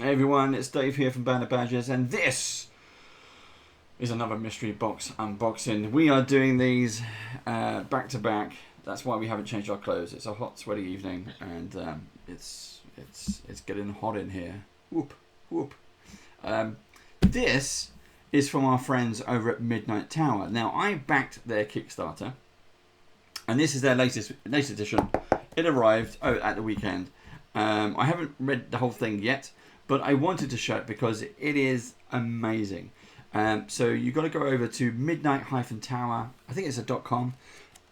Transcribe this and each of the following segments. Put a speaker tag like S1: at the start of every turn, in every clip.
S1: Hey everyone, it's Dave here from Band of Badgers, and this is another mystery box unboxing. We are doing these back to back. That's why we haven't changed our clothes. It's a hot, sweaty evening, and it's getting hot in here. Whoop, whoop. This is from our friends over at Midnight Tower. Now, I backed their Kickstarter, and this is their latest edition. It arrived at the weekend. I haven't read the whole thing yet, but I wanted to show it because it is amazing. So you've got to go over to midnight-tower. I think it's a .com.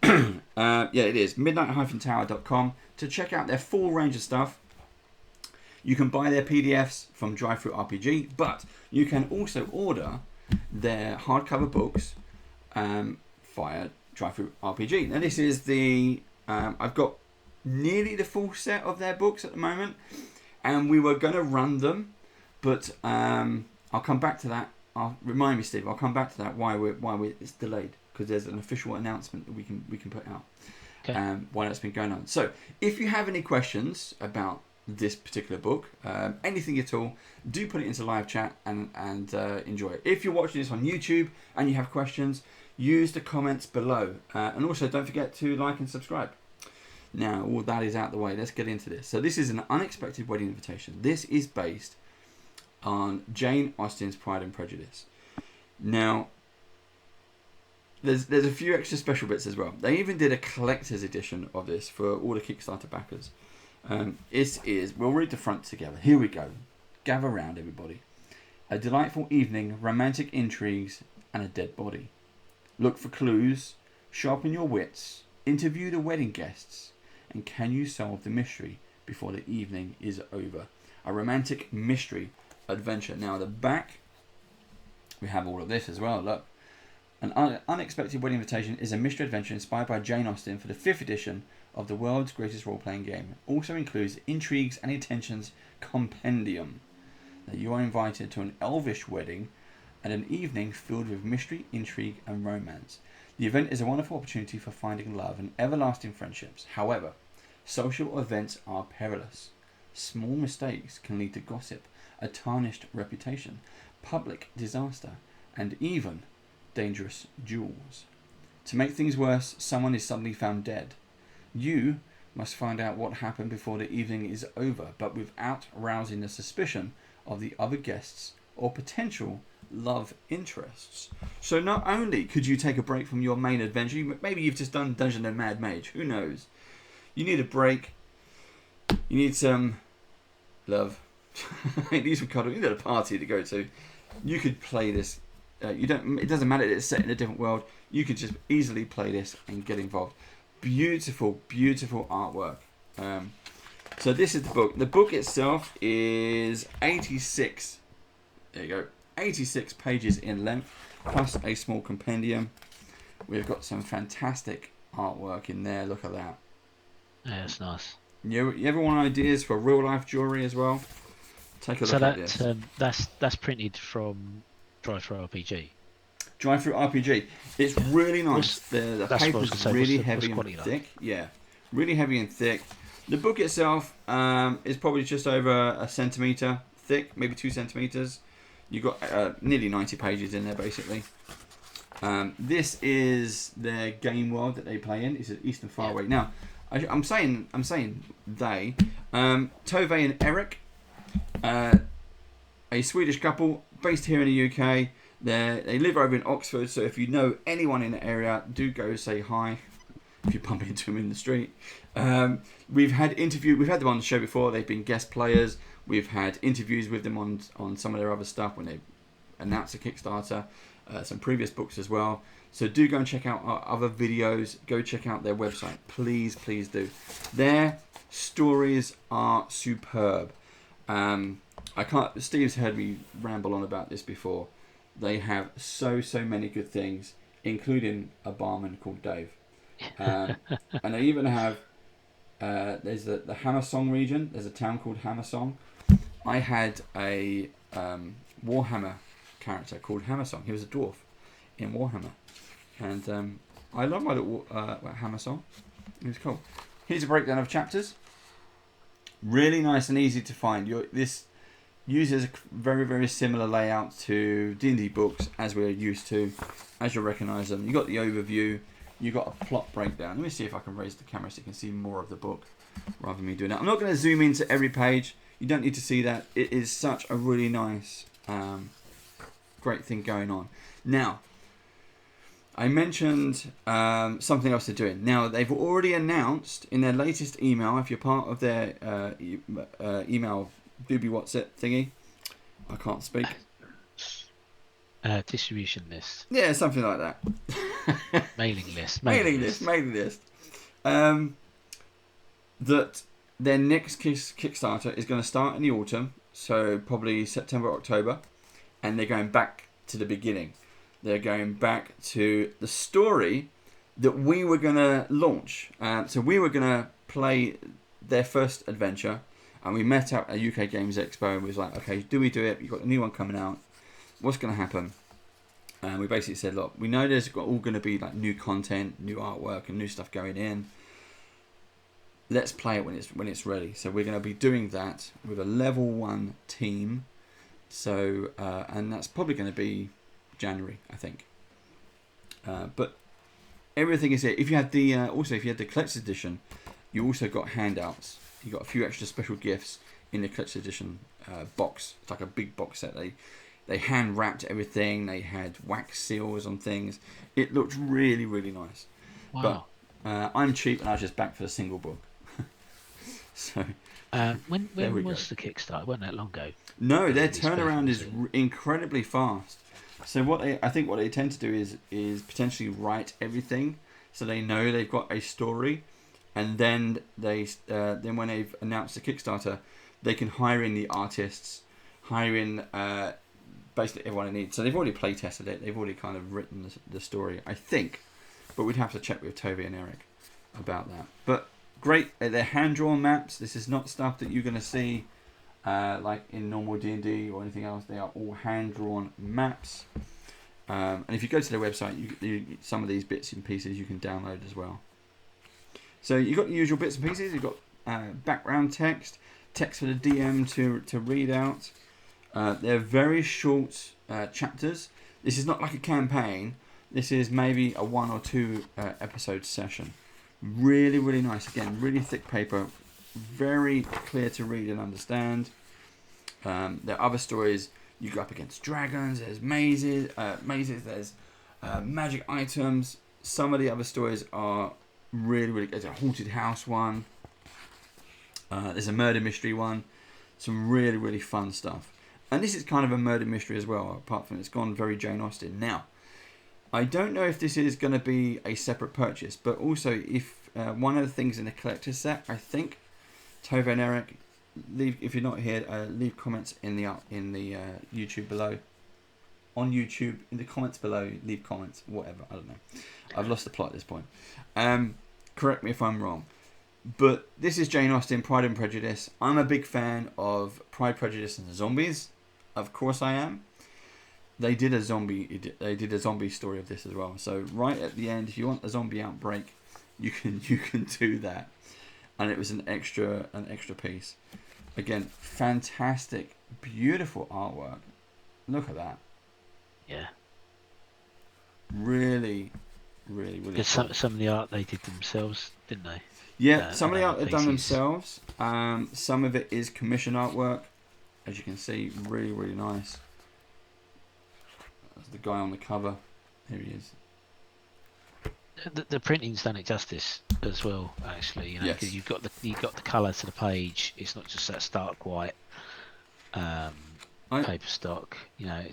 S1: Yeah, it is midnight-tower.com to check out their full range of stuff. You can buy their PDFs from Dryfruit RPG, but you can also order their hardcover books via Dryfruit RPG. Now this is the I've got nearly the full set of their books at the moment, and we were going to run them, but I'll come back to that. Remind me, Steve. I'll come back to that. Why it's delayed, because there's an official announcement that we can put out. Okay. Why that's been going on. So if you have any questions about this particular book, anything at all, do put it into live chat and enjoy it. If you're watching this on YouTube and you have questions, use the comments below, and also don't forget to like and subscribe. Now, all that is out the way, let's get into this. So this is an unexpected wedding invitation. This is based on Jane Austen's Pride and Prejudice. Now, there's a few extra special bits as well. They even did a collector's edition of this for all the Kickstarter backers. We'll read the front together. Here we go. Gather round, everybody. A delightful evening, romantic intrigues, and a dead body. Look for clues, sharpen your wits, interview the wedding guests, and can you solve the mystery before the evening is over? A romantic mystery adventure. Now, at the back, we have all of this as well. Look. An Unexpected Wedding Invitation is a mystery adventure inspired by Jane Austen for the 5th edition of the world's greatest role-playing game. It also includes Intrigues and Intentions Compendium. Now, you are invited to an elvish wedding and an evening filled with mystery, intrigue, and romance. The event is a wonderful opportunity for finding love and everlasting friendships. However, social events are perilous. Small mistakes can lead to gossip, a tarnished reputation, public disaster, and even dangerous duels. To make things worse, someone is suddenly found dead. You must find out what happened before the evening is over, but without rousing the suspicion of the other guests or potential love interests. So not only could you take a break from your main adventure, maybe you've just done Dungeon and Mad Mage, who knows? You need a break, you need some love, you need some cuddle, you need a party to go to. You could play this, it doesn't matter that it's set in a different world, you could just easily play this and get involved. Beautiful, beautiful artwork. So this is the book. The book itself is 86, there you go, 86 pages in length, plus a small compendium. We've got some fantastic artwork in there. Look at that.
S2: Yeah, it's nice.
S1: You ever want ideas for real life jewellery as well? Take a look at this.
S2: That's printed from Dryfruit RPG.
S1: Dryfruit RPG. It's really nice. The paper's really heavy and thick. Yeah, really heavy and thick. The book itself is probably just over a centimetre thick, maybe 2 centimetres. You've got nearly 90 pages in there, basically. This is their game world that they play in. It's at Eastern Faraway. Now, I'm saying they. Tove and Eric, a Swedish couple based here in the UK. They live over in Oxford, so if you know anyone in the area, do go say hi if you bump into them in the street. We've had them on the show before. They've been guest players. We've had interviews with them on some of their other stuff when they announced a Kickstarter, some previous books as well. So do go and check out our other videos. Go check out their website. Please, please do. Their stories are superb. Steve's heard me ramble on about this before. They have so many good things, including a barman called Dave. And they even have, there's the Hammersong region. There's a town called Hammersong. I had a Warhammer character called Hammersong. He was a dwarf in Warhammer. And I love my little Hammersong. It was cool. Here's a breakdown of chapters. Really nice and easy to find. uses a very, very similar layout to D&D books as we're used to, as you'll recognise them. You've got the overview, you've got a plot breakdown. Let me see if I can raise the camera so you can see more of the book rather than me doing that. I'm not going to zoom into every page. You don't need to see that. It is such a really nice, great thing going on. Now, I mentioned something else they're doing. Now, they've already announced in their latest email, if you're part of their email Doobie What's It thingy, I can't speak.
S2: Distribution list.
S1: Yeah, something like that.
S2: Mailing list.
S1: Mailing list. That their next Kickstarter is going to start in the autumn, so probably September, October, and they're going back to the beginning. They're going back to the story that we were going to launch. So we were going to play their first adventure, and we met at a UK Games Expo and we was like, okay, do we do it? You've got a new one coming out. What's going to happen? And we basically said, look, we know there's all going to be like new content, new artwork, and new stuff going in. Let's play it when it's ready. So we're going to be doing that with a level 1 team. So and that's probably going to be January, I think. But everything is here. If you had the collector's edition, you also got handouts. You got a few extra special gifts in the collector's edition box. It's like a big box set. They hand wrapped everything. They had wax seals on things. It looked really, really nice.
S2: Wow.
S1: But I'm cheap and I was just back for the single book. So
S2: when was the Kickstarter? It wasn't that long ago.
S1: No, their turnaround is incredibly fast. So I think what they tend to do is potentially write everything, so they know they've got a story, and then then when they've announced the Kickstarter, they can hire in the artists, hire in basically everyone they need. So they've already play tested it. They've already kind of written the story, I think, but we'd have to check with Toby and Eric about that. But great, they're hand-drawn maps. This is not stuff that you're going to see like in normal D&D or anything else. They are all hand-drawn maps. And if you go to their website, some of these bits and pieces you can download as well. So you've got the usual bits and pieces. You've got background text for the DM to read out. They're very short chapters. This is not like a campaign. This is maybe a 1 or 2 episode session. Really, really nice. Again, really thick paper. Very clear to read and understand. There are other stories. You go up against dragons. There's mazes. There's magic items. Some of the other stories are really, really good. There's a haunted house one. There's a murder mystery one. Some really, really fun stuff. And this is kind of a murder mystery as well, apart from it's gone very Jane Austen. Now, I don't know if this is going to be a separate purchase, but also if one of the things in the collector's set, I think, Tove and Eric, if you're not here, leave comments in the YouTube below. On YouTube, in the comments below, leave comments, whatever, I don't know. I've lost the plot at this point. Correct me if I'm wrong. But this is Jane Austen, Pride and Prejudice. I'm a big fan of Pride, Prejudice and the Zombies. Of course I am. They did a zombie story of this as well. So right at the end, if you want a zombie outbreak, you can do that. And it was an extra piece. Again, fantastic, beautiful artwork. Look at that.
S2: Yeah.
S1: Really, really, really.
S2: Cool. Some of the art they did themselves, didn't they?
S1: Yeah, some of the art they've done themselves. Some of it is commission artwork, as you can see. Really, really nice. That's the guy on the cover. Here he is.
S2: The printing's done it justice as well, actually. You know,
S1: yes.
S2: 'Cause you've got the colour to the page. It's not just that stark white paper stock. You know,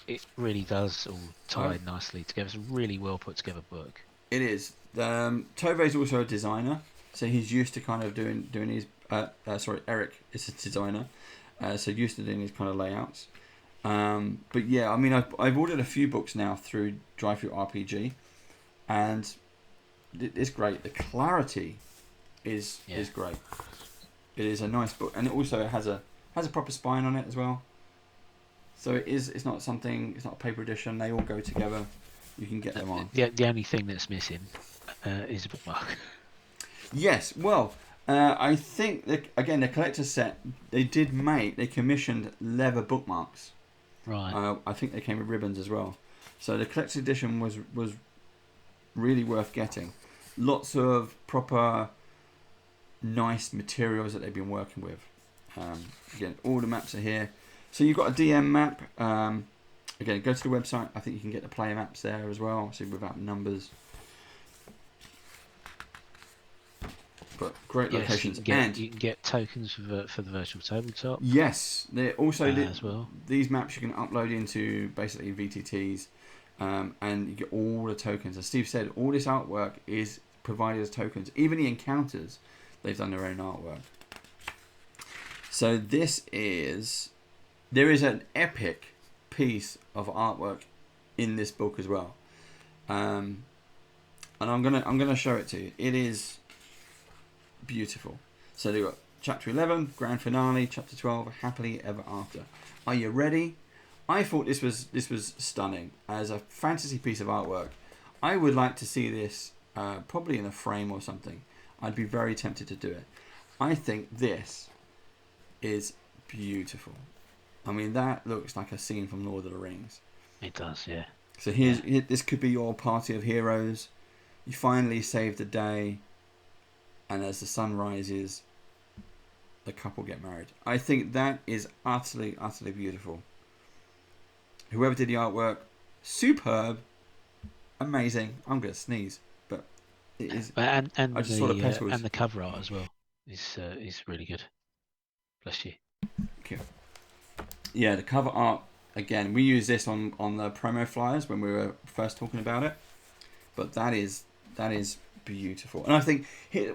S2: it really does all tie nicely together. It's a really well put together book.
S1: It is. Tove's also a designer, so he's used to kind of doing his. Eric is a designer, so used to doing these kind of layouts. But yeah, I mean, I've ordered a few books now through Drive-Thru RPG, and it's great. The clarity is great. It is a nice book, and it also has a proper spine on it as well. So it's not a paper edition. They all go together. You can get them on.
S2: The only thing that's missing is a bookmark.
S1: Yes, well, I think again the collector's set they commissioned leather bookmarks.
S2: Right.
S1: I think they came with ribbons as well. So the collector's edition was really worth getting. Lots of proper nice materials that they've been working with. Again, all the maps are here. So you've got a DM map. Again, go to the website. I think you can get the player maps there as well, so without numbers. But great locations.
S2: You can get tokens for the virtual tabletop.
S1: Yes, they're also
S2: as well.
S1: These maps you can upload into basically VTTs, and you get all the tokens. As Steve said, all this artwork is provided as tokens. Even the encounters, they've done their own artwork. So there is an epic piece of artwork in this book as well, and I'm gonna show it to you. It is beautiful. So they've got chapter 11, grand finale, chapter 12, happily ever after. Are you ready? I thought this was stunning as a fantasy piece of artwork. I would like to see this probably in a frame or something. I'd be very tempted to do it. I think this is beautiful. I mean, that looks like a scene from Lord of the Rings.
S2: It does, yeah.
S1: So this could be your party of heroes. You finally saved the day, and as the sun rises, the couple get married. I think that is utterly, utterly beautiful. Whoever did the artwork, superb, amazing. I'm gonna sneeze, but it is.
S2: And
S1: I just saw the petals.
S2: and the cover art as well is really good. Bless you.
S1: Okay. Yeah, the cover art again. We use this on the promo flyers when we were first talking about it, but that is beautiful. And I think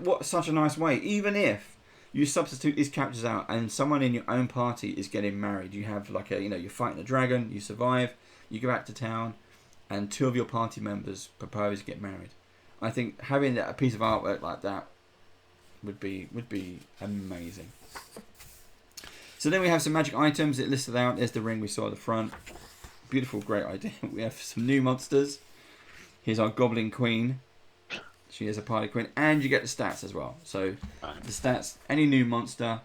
S1: what such a nice way. Even if you substitute these characters out and someone in your own party is getting married, you have like you're fighting a dragon, you survive, you go back to town, and two of your party members propose to get married. I think having a piece of artwork like that would be amazing. So then we have some magic items that listed out. There's the ring we saw at the front. Beautiful, great idea. We have some new monsters. Here's our Goblin Queen. She is a party queen, and you get the stats as well. So the stats, any new monster,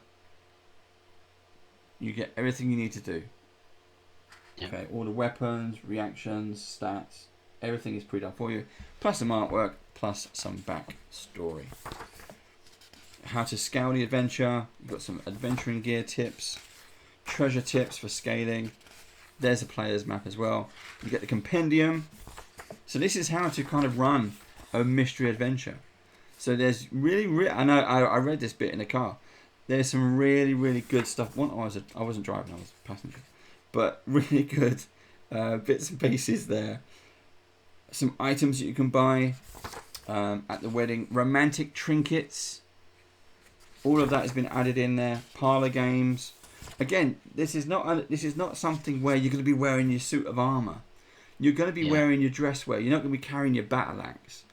S1: you get everything you need to do. Yep. Okay, all the weapons, reactions, stats, everything is pre-done for you. Plus some artwork, plus some back story. How to scale the adventure. You've got some adventuring gear tips, treasure tips for scaling. There's a player's map as well. You get the compendium. So this is how to kind of run a mystery adventure. So there's I know I read this bit in the car. There's some really good stuff. I wasn't driving, I was a passenger, but really good bits and pieces there. Some items that you can buy at the wedding. Romantic trinkets. All of that has been added in there. Parlor games. Again, this is not something where you're going to be wearing your suit of armor. You're going to be wearing your dress wear. You're not going to be carrying your battle axe.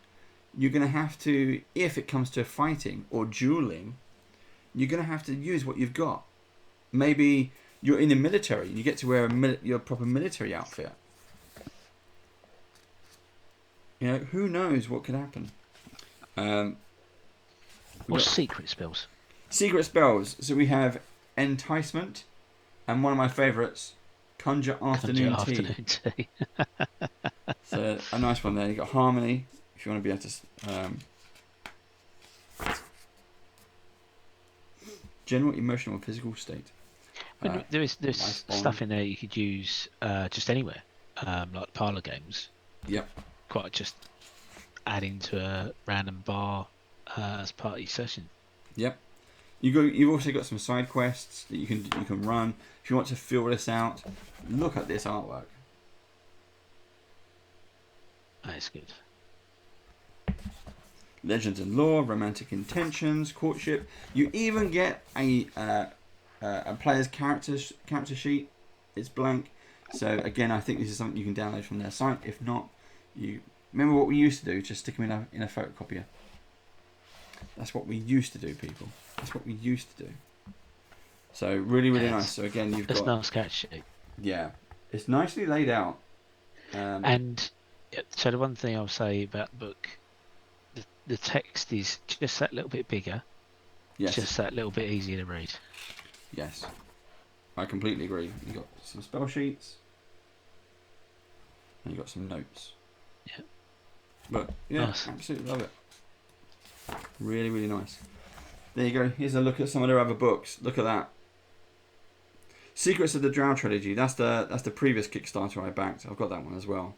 S1: You're going to have to, if it comes to fighting or dueling, you're going to have to use what you've got. Maybe you're in the military and you get to wear your proper military outfit. Who knows what could happen.
S2: Or secret spells.
S1: Secret spells. So we have Enticement, and one of my favourites, Conjure Afternoon Tea. So a nice one there. You got Harmony. If you want to be able to general emotional and physical state.
S2: There's stuff in there you could use just anywhere, like parlor games.
S1: Yep.
S2: Quite just adding to a random bar as part of your session.
S1: Yep. You've also got some side quests that you can run if you want to fill this out. Look at this artwork.
S2: That's good.
S1: Legends and lore, romantic intentions, courtship. You even get a player's character sheet. It's blank. So again, I think this is something you can download from their site. If not, you remember what we used to do? Just stick them in a photocopier. That's what we used to do, people. That's what we used to do. So really nice. So again, you've got.
S2: It's nice catch sheet.
S1: Yeah, it's nicely laid out.
S2: And so the one thing I'll say about the book, the text is just that little bit bigger,
S1: Yes.
S2: Just that little bit easier to read.
S1: Yes. I completely agree. You got some spell sheets. And you got some notes.
S2: Yeah.
S1: But yeah,
S2: Nice.
S1: absolutely love it. Really, really nice. There you go. Here's a look at some of their other books. Look at that. Secrets of the Drought Trilogy. That's the previous Kickstarter I backed. I've got that one as well.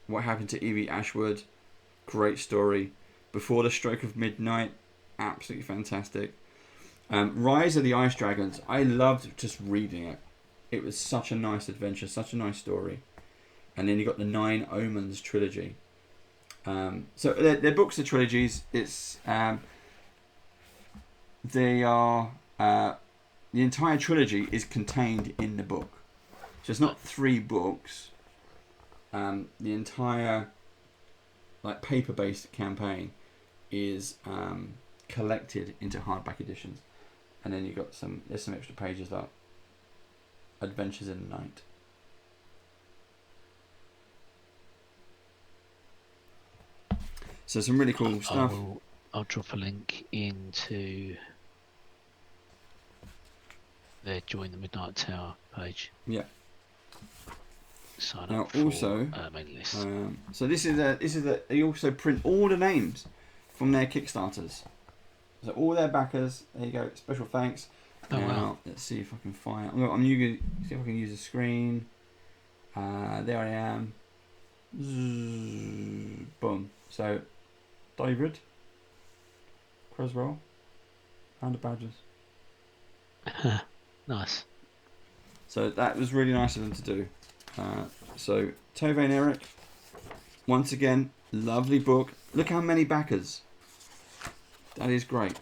S1: What Happened to Evie Ashwood? Great story. Before the Stroke of Midnight. Absolutely fantastic. Rise of the Ice Dragons. I loved just reading it. It was such a nice adventure, such a nice story. And then you got the 9 Omens trilogy. So they're books of trilogies. It's they are the entire trilogy is contained in the book. So it's not 3 books. The entire paper-based campaign is collected into hardback editions, and then you got there's some extra pages about Adventures in the Night. So some really cool stuff.
S2: I'll drop a link into their Join the Midnight Tower page.
S1: Yeah.
S2: Sign
S1: Now
S2: up for
S1: also,
S2: mailing list.
S1: so this is they also print all the names from their Kickstarters. So all their backers. There you go. Special thanks.
S2: Oh,
S1: Now,
S2: wow.
S1: let's see if I can find. I'm going to see if I can use the screen. There I am. Zzz, boom. So, David Creswell and the badges.
S2: Nice.
S1: So that was really nice of them to do. So Tove and Eric, once again, lovely book. Look how many backers. That is great.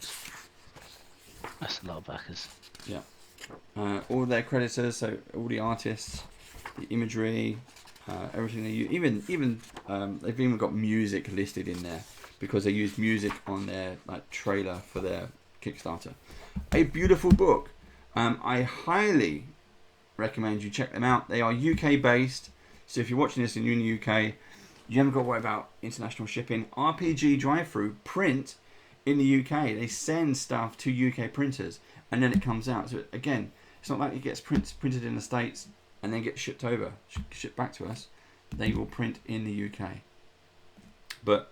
S2: That's a lot of backers.
S1: Yeah. All their creditors, so all the artists, the imagery, everything they use. Even they've even got music listed in there because they used music on their trailer for their Kickstarter. A beautiful book. I highly recommend you check them out. They are UK based, so if you're watching this and you're in the UK, you haven't got to worry about international shipping. RPG Drive-Through print in the UK. They send stuff to UK printers and then it comes out. So again, it's not like it gets printed in the States and then gets shipped back to us. They will print in the UK. But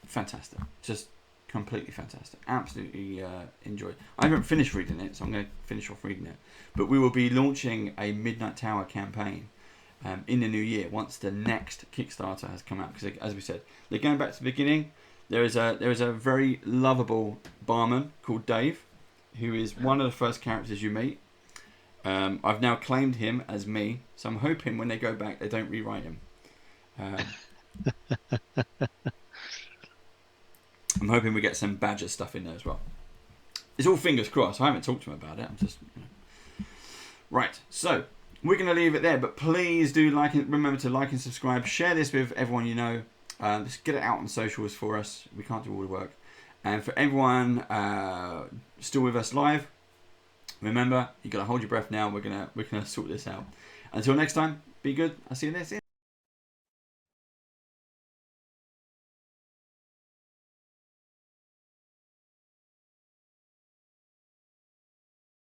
S1: fantastic, just completely fantastic. Absolutely enjoyed. I haven't finished reading it, so I'm going to finish off reading it. But we will be launching a Midnight Tower campaign in the new year once the next Kickstarter has come out. Because as we said, they're going back to the beginning. There is a very lovable barman called Dave, who is one of the first characters you meet. I've now claimed him as me, so I'm hoping when they go back they don't rewrite him. I'm hoping we get some Badger stuff in there as well. It's all fingers crossed. I haven't talked to him about it. I'm just right. So we're going to leave it there, but please do remember to like and subscribe. Share this with everyone you know. Just get it out on socials for us. We can't do all the work. And for everyone still with us live, remember you got to hold your breath now. We're gonna sort this out. Until next time, be good. I'll see you next.